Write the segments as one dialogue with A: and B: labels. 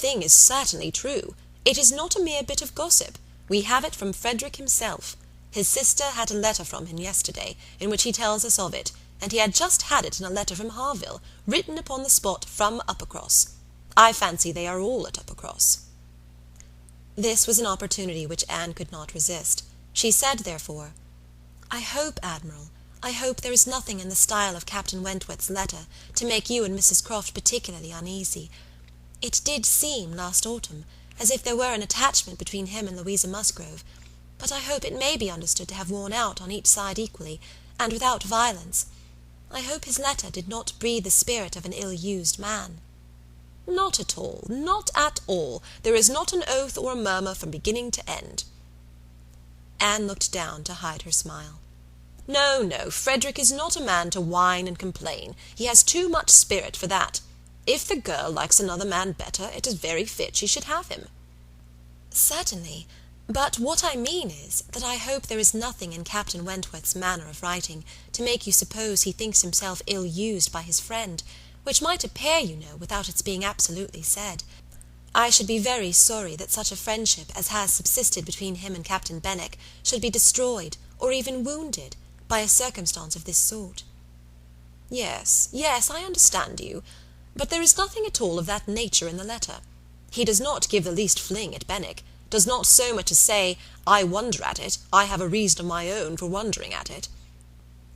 A: thing is certainly true. It is not a mere bit of gossip. We have it from Frederick himself. His sister had a letter from him yesterday, in which he tells us of it, and he had just had it in a letter from Harville, written upon the spot from Uppercross. I fancy they are all at Uppercross." This was an opportunity which Anne could not resist. She said, therefore, "I hope, Admiral, I hope there is nothing in the style of Captain Wentworth's letter to make you and Mrs Croft particularly uneasy. It did seem, last autumn, as if there were an attachment between him and Louisa Musgrove, but I hope it may be understood to have worn out on each side equally, and without violence. I hope his letter did not breathe the spirit of an ill-used man." "Not at all, not at all. There is not an oath or a murmur from beginning to end." Anne looked down to hide her smile. "No, no, Frederick is not a man to whine and complain. He has too much spirit for that. If the girl likes another man better, it is very fit she should have him." "Certainly. But what I mean is, that I hope there is nothing in Captain Wentworth's manner of writing to make you suppose he thinks himself ill-used by his friend, which might appear, you know, without its being absolutely said. I should be very sorry that such a friendship as has subsisted between him and Captain Benwick should be destroyed, or even wounded, by a circumstance of this sort." "Yes, yes, I understand you. But there is nothing at all of that nature in the letter. He does not give the least fling at Benwick, does not so much as say, 'I wonder at it, I have a reason of my own for wondering at it.'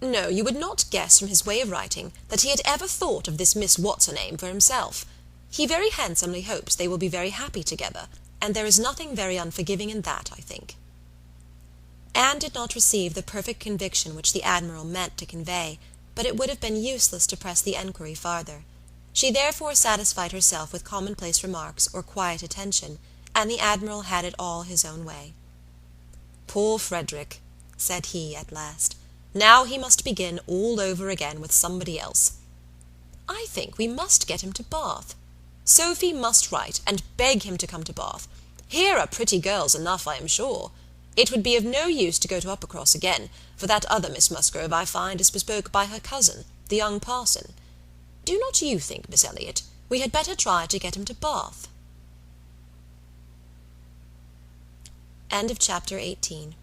A: No, you would not guess from his way of writing that he had ever thought of this Miss What's-her-name for himself. He very handsomely hopes they will be very happy together, and there is nothing very unforgiving in that, I think." Anne did not receive the perfect conviction which the Admiral meant to convey, but it would have been useless to press the enquiry farther. She therefore satisfied herself with commonplace remarks or quiet attention, and the Admiral had it all his own way. "Poor Frederick," said he at last. "Now he must begin all over again with somebody else. I think we must get him to Bath. Sophy must write, and beg him to come to Bath. Here are pretty girls enough, I am sure. It would be of no use to go to Uppercross again, for that other Miss Musgrove, I find, is bespoke by her cousin, the young parson. Do not you think, Miss Elliot, we had better try to get him to Bath?" End of chapter 18.